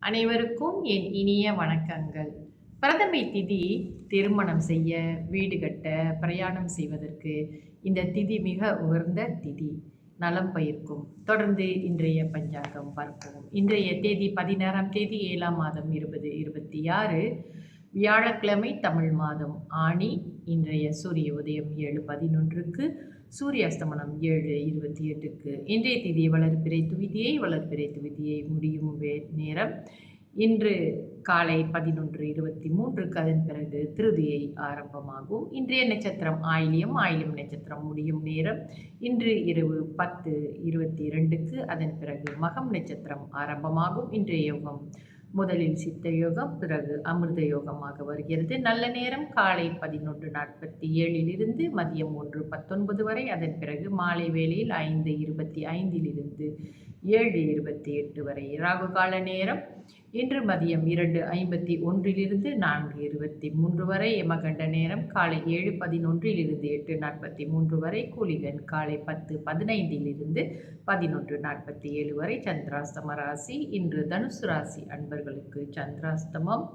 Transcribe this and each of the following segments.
அனைவருக்கும் என் இனிய வணக்கங்கள். பிரதமை திதி திருமணம் செய்ய, வீடு கட்ட, பிரயாணம் செய்வதற்கு இந்த திதி மிக உயர்ந்த திதி. நலம் பயிர்க்கும். தொடர்ந்து இன்றைய பஞ்சாங்கம் பார்ப்போம். இன்றைய தேதி 16ஆம் தேதி 7ஆம் மாதம் 2026 வியாழக்கிழமை, தமிழ் மாதம் ஆனி. இன்றைய சூரிய உதயம் 7:11க்கு, சூரிய அஸ்தமனம் 7:28க்கு. இன்றைய திதி வளர்பிறை துவிதியை முடியும் நேரம் இன்று காலை 11:23க்கு. அதன் பிறகு திருதியை ஆரம்பமாகும். இன்றைய நட்சத்திரம் ஆயில்யம் நட்சத்திரம் முடியும் நேரம் இன்று இரவு 10:22க்கு. அதன் பிறகு மகம் நட்சத்திரம் ஆரம்பமாகும். இன்றைய யோகம் முதலில் சித்த யோகம், பிறகு அமிர்த யோகமாக வருகிறது. நல்ல நேரம் காலை 11:47 மதியம் 1:19 வரை. அதன் பிறகு மாலை வேளையில் 5:25 7:28 வரை. ராகு கால நேரம் இன்று மதியம் 2:51 4:23 வரை. யமகண்ட நேரம் காலை 7:11 8:43 வரை. கூலிகன் காலை 10:15 11:47 வரை. சந்திராஸ்தம ராசி இன்று தனுசு ராசி அன்பர்களுக்கு சந்திராஸ்தமம்.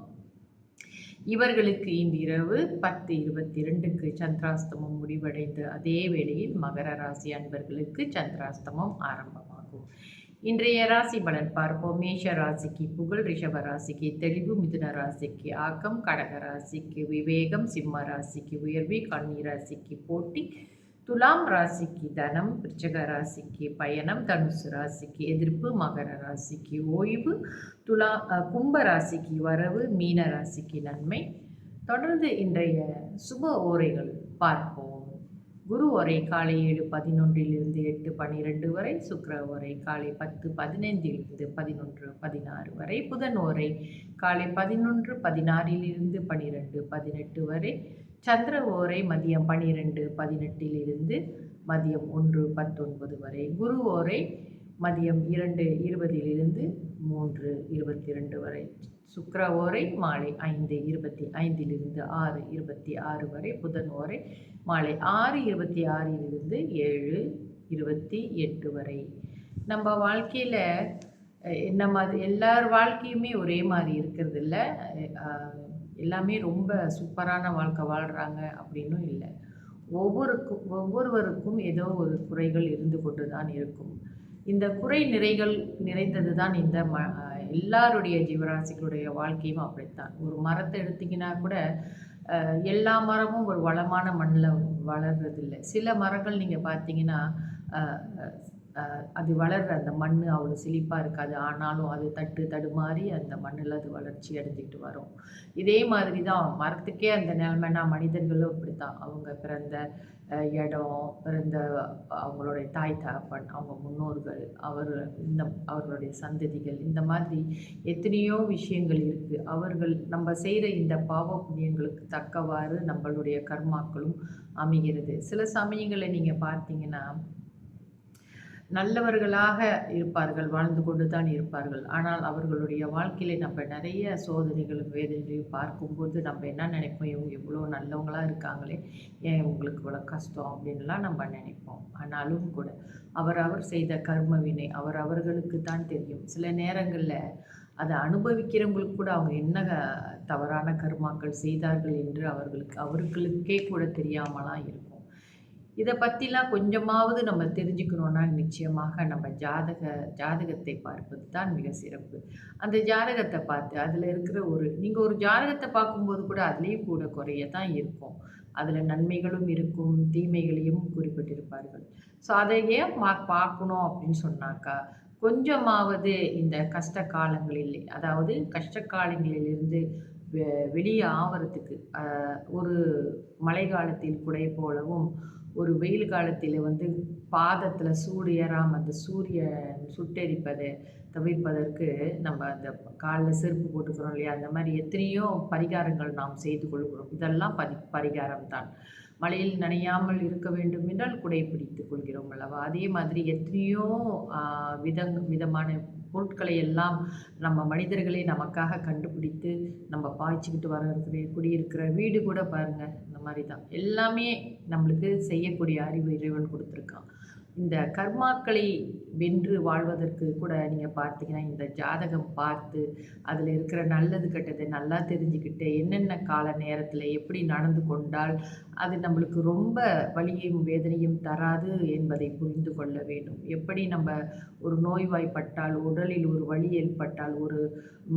இவர்களுக்கு இன்று இரவு 10:22க்கு சந்திராஸ்தமம் முடிவடைந்து அதே வேளையில் மகர ராசி அன்பர்களுக்கு சந்திராஸ்தமம் ஆரம்பமாகும். இன்றைய ராசி பலன் பார்ப்போம். மேஷ ராசிக்கு புகழ், ரிஷப ராசிக்கு தெளிவு, மிதுன ராசிக்கு ஆக்கம், கடக ராசிக்கு விவேகம், சிம்ம ராசிக்கு உயர்வு, கன்னி ராசிக்கு போட்டி, துலாம் ராசிக்கு தனம், விருச்சிக ராசிக்கு பயணம், தனுசு ராசிக்கு எதிர்ப்பு, மகர ராசிக்கு ஓய்வு, கும்ப ராசிக்கு வரவு, மீன ராசிக்கு நன்மை. தொடர்ந்து இன்றைய சுப ஓரைகள் பார்ப்போம். குரு ஓரை காலை 7:11 8:12 வரை. சுக்கிர ஓரை காலை 10:15 11:16 வரை. புதன் ஓரை காலை 11:16 12:18 வரை. சந்திர ஓரை மதியம் 12:18 மதியம் 1:19 வரை. குரு ஓரை மதியம் 2:20 3:22 வரை. சுக்கிர ஓரை மாலை 5:25 6:26 வரை. புதன் ஓரை மாலை 6:26 7:28 வரை. நம்ம வாழ்க்கையில் நம்ம எல்லார் வாழ்க்கையுமே ஒரே மாதிரி இருக்கிறது இல்லை. எல்லாமே ரொம்ப சூப்பரான வாழ்க்கை வாழ்கிறாங்க அப்படின்னும் இல்லை. ஒவ்வொருவருக்கும் ஏதோ ஒரு குறைகள் இருந்து கொண்டு தான் இருக்கும். இந்த குறை நிறைகள் நிறைந்தது தான் இந்த எல்லாருடைய ஜீவராசிகளுடைய வாழ்க்கையும் அப்படித்தான். ஒரு மரத்தை எடுத்திங்கன்னா கூட எல்லா மரமும் ஒரு வளமான மண்ணில் வளர்றதில்லை. சில மரங்கள் நீங்கள் பார்த்தீங்கன்னா அது வளர்கிற அந்த மண் அவ்வளோ செழிப்பாக இருக்காது. ஆனாலும் அது தடுமாறி அந்த மண்ணில் அது வளர்ச்சி அடைஞ்சிக்கிட்டு வரும். இதே மாதிரி தான் மரத்துக்கே அந்த நிலைமைனா மனிதர்களும் இப்படி தான். அவங்க பிறந்த இடம், பிறந்த அவங்களுடைய தாய் தகப்பன், அவங்க முன்னோர்கள், அவர்களுடைய சந்ததிகள், இந்த மாதிரி எத்தனையோ விஷயங்கள் இருக்குது. நம்ம செய்கிற இந்த பாவ புண்ணியங்களுக்கு தக்கவாறு நம்மளுடைய கர்மாக்களும் அமைகிறது. சில சமயங்களை நீங்கள் பார்த்தீங்கன்னா நல்லவர்களாக இருப்பார்கள், வாழ்ந்து கொண்டு தான் இருப்பார்கள். ஆனால் அவர்களுடைய வாழ்க்கையில் நம்ம நிறைய சோதனைகளும் வேதனைகளையும் பார்க்கும்போது நம்ம என்ன நினைப்போம், இவங்க இவ்வளோ நல்லவங்களாக இருக்காங்களே, ஏன் இவங்களுக்கு இவ்வளோ கஷ்டம் அப்படின்லாம் நம்ம நினைப்போம். ஆனாலும் கூட அவரவர் செய்த கர்ம வினை அவர்களுக்கு தான் தெரியும். சில நேரங்களில் அதை அனுபவிக்கிறவங்களுக்கு கூட அவங்க என்ன தவறான கர்மாக்கள் செய்தார்கள் என்று அவர்களுக்கே கூட தெரியாமலாம் இருக்கும். இதை பற்றிலாம் கொஞ்சமாவது நம்ம தெரிஞ்சுக்கணுன்னா நிச்சயமாக நம்ம ஜாதகத்தை பார்ப்பது தான் மிக சிறப்பு. அந்த ஜாதகத்தை பார்த்து அதில் இருக்கிற நீங்கள் ஒரு ஜாதகத்தை பார்க்கும்போது கூட அதுலேயும் கூட குறைய தான் இருக்கும். அதில் நன்மைகளும் இருக்கும், தீமைகளையும் குறிப்பிட்டிருப்பார்கள். ஸோ அதை ஏன் பார்க்கணும் அப்படின்னு சொன்னாக்கா, கொஞ்சமாவது இந்த கஷ்ட காலங்களில், அதாவது கஷ்ட காலங்களிலிருந்து வெளியே ஆவறதுக்கு, ஒரு மழை காலத்தில் குடை போலவும், ஒரு வெயில் காலத்தில் பாதத்தில் சூடு ஏறாமல் அந்த சூரியன் சுட்டெரிப்பதை தவிர்ப்பதற்கு நம்ம அந்த காலில் செருப்பு போட்டுக்கிறோம் இல்லையா, அந்த மாதிரி எத்தனையோ பரிகாரங்கள் நாம் செய்து கொள்கிறோம். இதெல்லாம் பரிகாரம் தான். மழையில் நனையாமல் இருக்க வேண்டும் என்றால் குடை பிடித்துக் கொள்கிறோம் அல்லவா. அதே மாதிரி எத்தனையோ விதமான பொருட்களை எல்லாம் நம்ம மனிதர்களே நமக்காக கண்டுபிடித்து நம்ம பாய்ச்சிக்கிட்டு குடியிருக்கிற வீடு கூட பாருங்கள், இந்த மாதிரி தான். எல்லாமே நம்மளுக்கு செய்யக்கூடிய அறிவு இறைவன் கொடுத்துருக்கான். இந்த கர்மாக்களை வென்று வாழ்வதற்கு கூட நீங்க பார்த்தீங்கன்னா, இந்த ஜாதகம் பார்த்து, அதில இருக்கிற நல்லது, கெட்டது நல்லா தெரிஞ்சுக்கிட்டு, என்னென்ன கால நேரத்தில எப்படி நடந்து கொண்டால், அது நம்மளுக்கு ரொம்ப வலியையும், வேதனையும் தராது என்பதை புரிந்து கொள்ள வேண்டும். எப்படி நம்ப ஒரு நோய்வாய்ப்பட்டால், உடலில் ஒரு வலி ஏற்பட்டால், ஒரு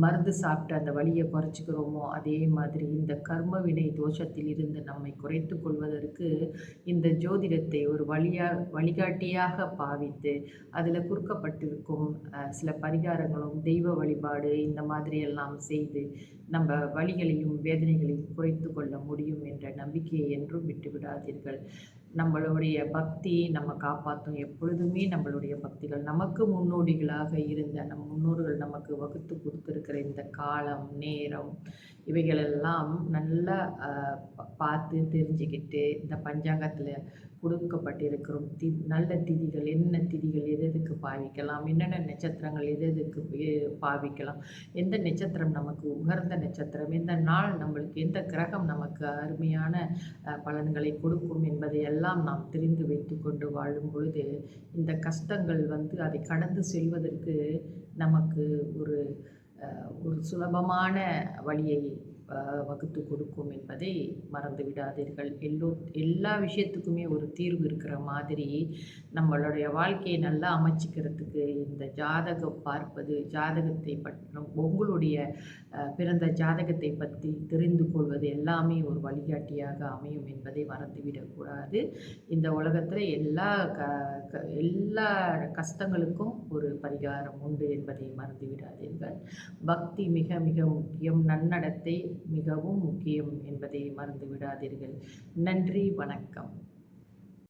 மருந்து சாப்பிட்டு அந்த வலிய குறைச்சுக்கிறோமோ, அதே மாதிரி இந்த கர்ம வினை தோஷத்தில் இருந்து நம்மை குறைத்துக் கொள்வதற்கு, இந்த ஜோதிடத்தை ஒரு வழிகாட்டியாக பாவித்து, அதில குறுக்கப்பட்டிருக்கும் சில பரிகாரங்களும், தெய்வ வழிபாடு இந்த மாதிரி எல்லாம் செய்து, நம்ப வலிகளையும், வேதனைகளையும் குறைத்துக் கொள்ள முடியும் என்ற நம்பிக்கையை என்றும் விட்டுவிடாதீர்கள். நம்மளுடைய பக்தி நம்ம காப்பாத்தும். எப்பொழுதுமே நம்மளுடைய பக்திகள் நமக்கு முன்னோடிகளாக இருந்த நம் முன்னோர்கள் நமக்கு வகுத்து குடுத்திருக்கிற இந்த காலம், நேரம் இவைகளெல்லாம் நல்லா பார்த்து தெரிஞ்சுக்கிட்டு, இந்த பஞ்சாங்கத்தில கொடுக்கப்பட்டிருக்கும் நல்ல திதிகள், என்ன திதிகள் எது எதுக்கு பாவிக்கலாம், என்னென்ன நட்சத்திரங்கள் எது எதுக்கு பாவிக்கலாம், எந்த நட்சத்திரம் நமக்கு உகந்த நட்சத்திரம், எந்த நாள் நம்மளுக்கு எந்த கிரகம் நமக்கு அருமையான பலன்களை கொடுக்கும் என்பதை எல்லாம் நாம் தெரிந்து வைத்துக்கொண்டு வாழும் பொழுது, இந்த கஷ்டங்கள் வந்து அதை கடந்து செல்வதற்கு நமக்கு ஒரு ஒரு சுலபமான வழியை வகுத்து கொடுக்கும் என்பதை மறந்து விடாதீர்கள். எல்லா விஷயத்துக்குமே ஒரு தீர்வு இருக்கிற மாதிரி, நம்மளுடைய வாழ்க்கையை நல்லா அமைச்சுக்கிறதுக்கு இந்த ஜாதகம் பார்ப்பது, ஜாதகத்தை பற்றியும் உங்களுடைய பிறந்த ஜாதகத்தை பற்றி தெரிந்து கொள்வது எல்லாமே ஒரு வழிகாட்டியாக அமையும் என்பதை மறந்துவிடக்கூடாது. இந்த உலகத்தில் எல்லா கஷ்டங்களுக்கும் ஒரு பரிகாரம் உண்டு என்பதை மறந்து விடாதீர்கள். பக்தி மிக மிக முக்கியம். நன்னடத்தை மிகவும் முக்கியம் என்பதை மறந்து விடாதீர்கள். நன்றி, வணக்கம்.